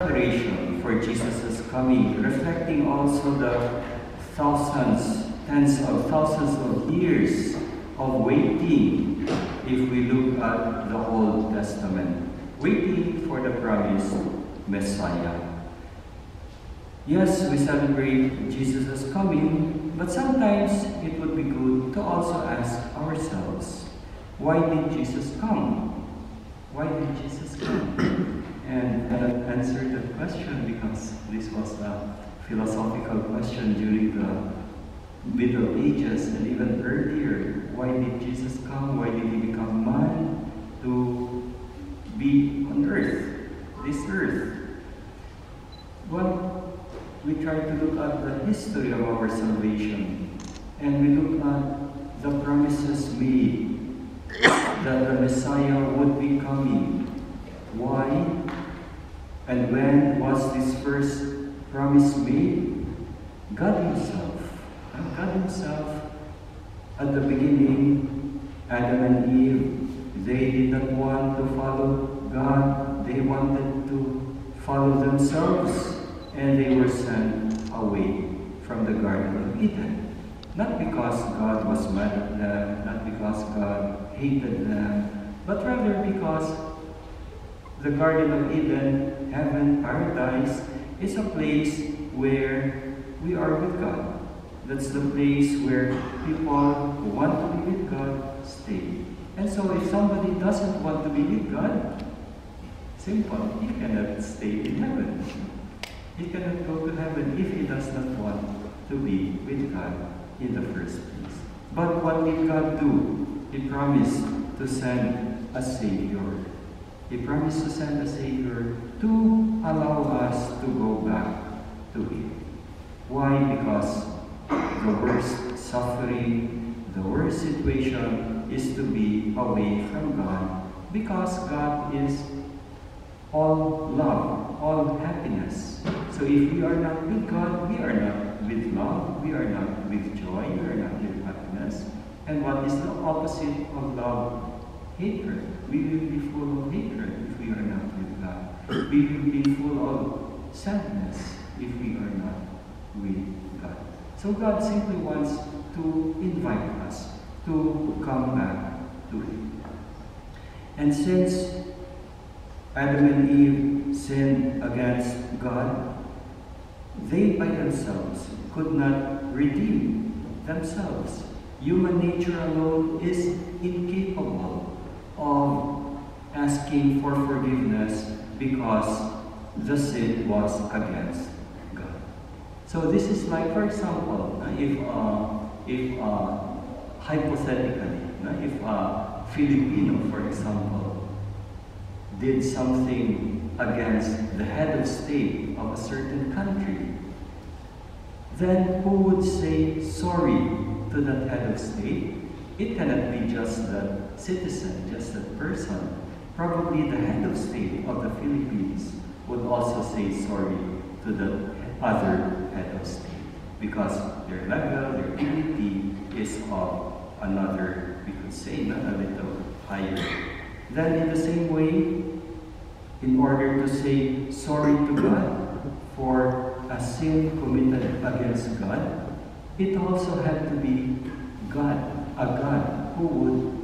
preparation for Jesus' coming, reflecting also the tens of thousands of years of waiting, if we look at the Old Testament, waiting for the promised Messiah. Yes, we celebrate Jesus' coming, but sometimes it would be good to also ask ourselves, why did Jesus come? Why did Jesus come? And I answered that question because this was a philosophical question during the Middle Ages and even earlier. Why did Jesus come? Why did he become man to be on earth, this earth? Well, we try to look at the history of our salvation, and we look at the promises made that the Messiah would be coming. Why and when was this first promise made? God Himself. God Himself, at the beginning, Adam and Eve, they did not want to follow God. They wanted to follow themselves, and they were sent away from the Garden of Eden. Not because God was mad at them, not because God hated them, but rather because the Garden of Eden, heaven, paradise, is a place where we are with God. That's the place where people who want to be with God stay. And so if somebody doesn't want to be with God, simple, he cannot stay in heaven. He cannot go to heaven if he does not want to be with God in the first place. But what did God do? He promised to send a Savior. He promised to send a Savior to allow us to go back to Him. Why? Because the worst suffering, the worst situation is to be away from God, because God is all love, all happiness. So if we are not with God, we are not with love, we are not with joy, we are not with happiness. And what is the opposite of love? Hatred. We will be full of hatred if we are not with God. We will be full of sadness if we are not with God. So God simply wants to invite us to come back to Him. And since Adam and Eve sinned against God, they by themselves could not redeem themselves. Human nature alone is incapable of asking for forgiveness because the sin was against God. So this is like, for example, if hypothetically, if a Filipino, for example, did something against the head of state of a certain country, then who would say sorry to that head of state? It cannot be just the citizen, just that person. Probably the head of state of the Philippines would also say sorry to the other head of state, because their level, their dignity is of another, we could say, not a little higher. Then in the same way, in order to say sorry to God for a sin committed against God, it also had to be God, a God who would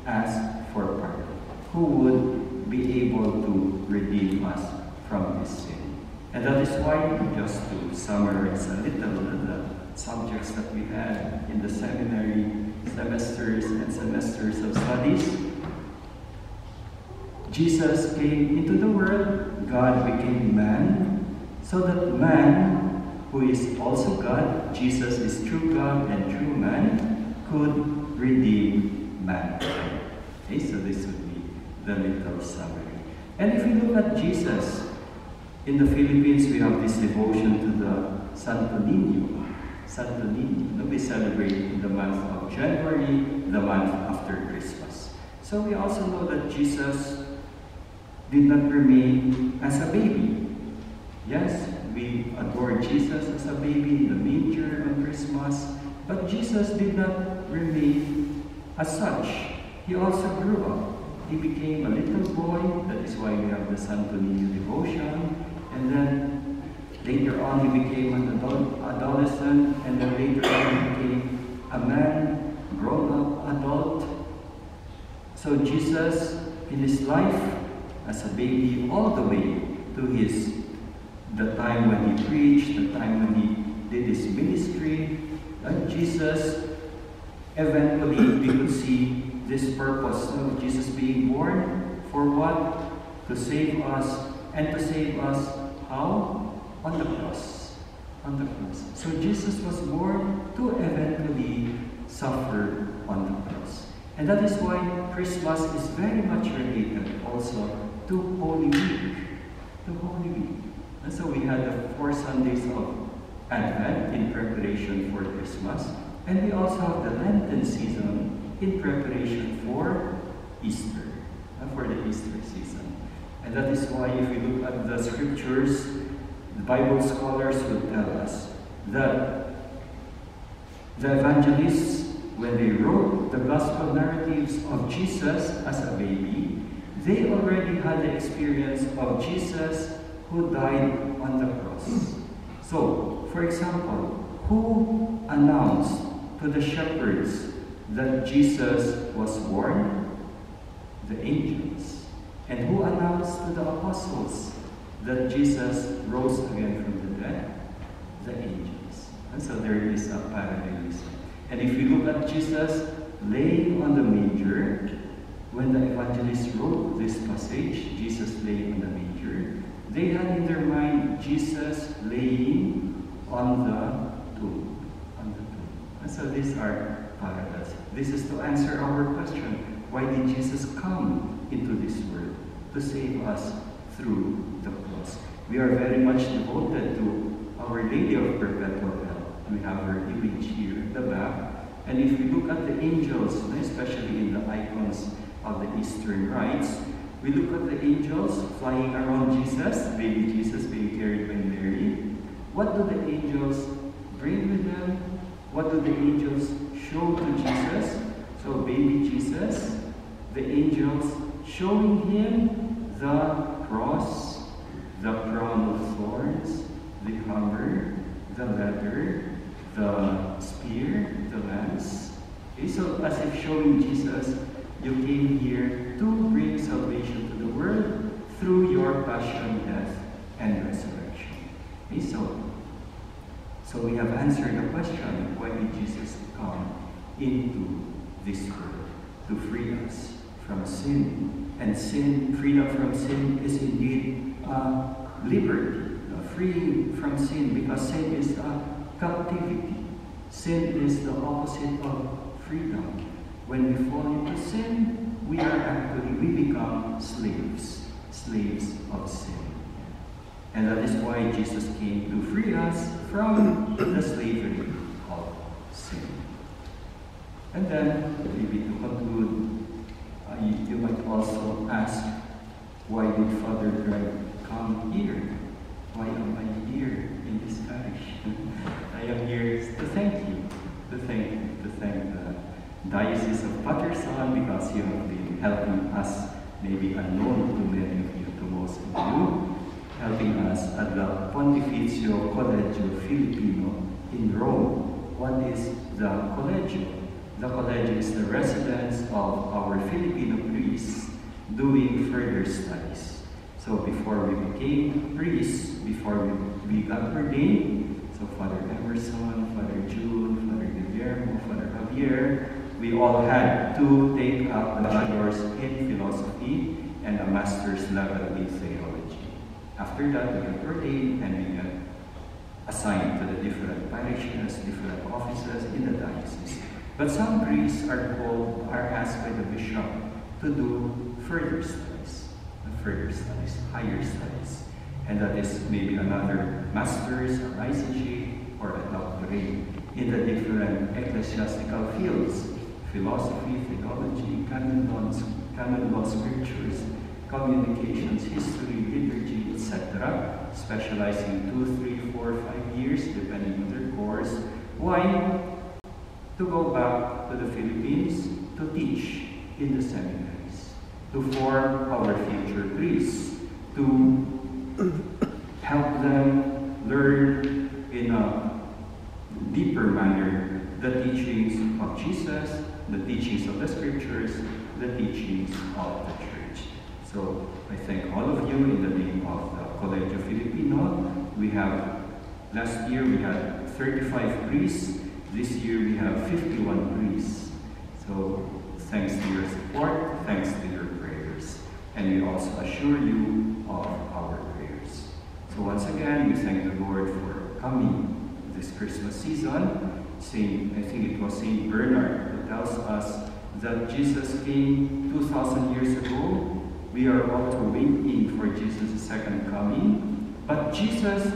ask for pardon, who would be able to redeem us from this sin. And that is why, just to summarize a little the subjects that we had in the seminary semesters and semesters of studies, Jesus came into the world, God became man, so that man, who is also God, Jesus is true God and true man, could redeem mankind. Okay, so this would be the little summary. And if we look at Jesus, in the Philippines we have this devotion to the Santo Niño. Santo Niño, we celebrate in the month of January, the month after Christmas. So we also know that Jesus did not remain as a baby. Yes, we adore Jesus as a baby in the manger on Christmas, but Jesus did not remain as such. He also grew up. He became a little boy. That is why we have the Santo Niño devotion. And Later on, he became an adolescent, and then later on, he became a man, grown-up adult. So Jesus, in his life as a baby, all the way to the time when he preached, the time when he did his ministry, Jesus, eventually we could see this purpose of Jesus being born for what? To save us, and to save us how? On the cross. On the cross. So Jesus was born to eventually suffer on the cross. And that is why Christmas is very much related also to Holy Week. To Holy Week. And so we had the 4 Sundays of Advent in preparation for Christmas. And we also have the Lenten season in preparation for Easter. For the Easter season. And that is why if we look at the scriptures, the Bible scholars would tell us that the evangelists, when they wrote the gospel narratives of Jesus as a baby, they already had the experience of Jesus who died on the cross. So, for example, who announced to the shepherds that Jesus was born? The angels. And who announced to the apostles that Jesus rose again from the dead? The angels. And so there is a parallelism. And if you look at Jesus laying on the manger, when the evangelists wrote this passage, Jesus laying on the manger, they had in their mind Jesus laying on the tomb. On the tomb. And so these are parallels. This is to answer our question, why did Jesus come into this world? To save us through the cross. We are very much devoted to Our Lady of Perpetual Help. We have her image here at the back. And if we look at the angels, especially in the icons of the Eastern rites, we look at the angels flying around Jesus, baby Jesus being carried by Mary. What do the angels bring with them? What do the angels show to Jesus? So baby Jesus, the angels showing him the cross, the crown of thorns, the hammer, the ladder, the spear, the lance. Okay, so as if showing Jesus, you came here to bring salvation to the world through your passion, death, and resurrection. Okay, so we have answered the question, why did Jesus come into this world? To free us from sin. And sin, freedom from sin is indeed liberty. Free from sin, because sin is captivity. Sin is the opposite of freedom. When we fall into sin, we become slaves of sin. And that is why Jesus came to free us from the slavery of sin. And then, maybe to conclude, you might also ask, why did Father Greg come here? Why am I here in this parish? I am here to thank you, to thank the Diocese of Patterson, because you have been helping us, maybe unknown to many of you, to most of you, helping us at the Pontificio Collegio Filipino in Rome. What is the Collegio? The Collegio is the residence of our Filipino priests doing further studies. So before we became priests, before we got ordained, so Father Emerson, Father June, Father Guillermo, Father Javier, we all had to take up the bachelor's in philosophy and a master's level in theology. After that, we got ordained and we got assigned to the different parishes, different offices in the diocese. But some priests are asked by the bishop to do further studies, higher studies. And that is maybe another master's, or ICG, or a doctorate in the different ecclesiastical fields: philosophy, theology, canon law, scriptures, communications, history, liturgy, etc., specializing 2, 3, 4, 5 years, depending on their course. Why? To go back to the Philippines to teach in the seminaries, to form our future priests, to help them learn in a deeper manner the teachings of Jesus, the teachings of the Scriptures, the teachings of the Church. So I thank all of you in the name of the Colegio Filipino. Last year we had 35 priests. This year we have 51 priests. So thanks to your support, thanks to your prayers. And we also assure you of our prayers. So once again, we thank the Lord for coming this Christmas season. I think it was Saint Bernard who tells us that Jesus came 2,000 years ago. We are also waiting for Jesus' second coming. But Jesus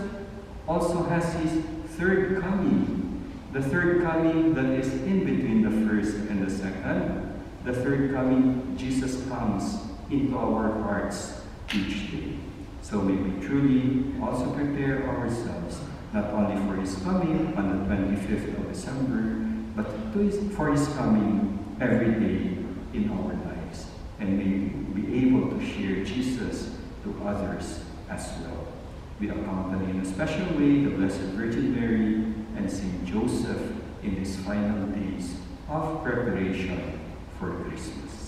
also has his third coming. The third coming that is in between the first and the second. The third coming, Jesus comes into our hearts each day. So may we truly also prepare ourselves not only for his coming on the 25th of December, but for his coming every day in our lives. And may we be able to share Jesus to others as well. We accompany in a special way the Blessed Virgin Mary and Saint Joseph in these final days of preparation for Christmas.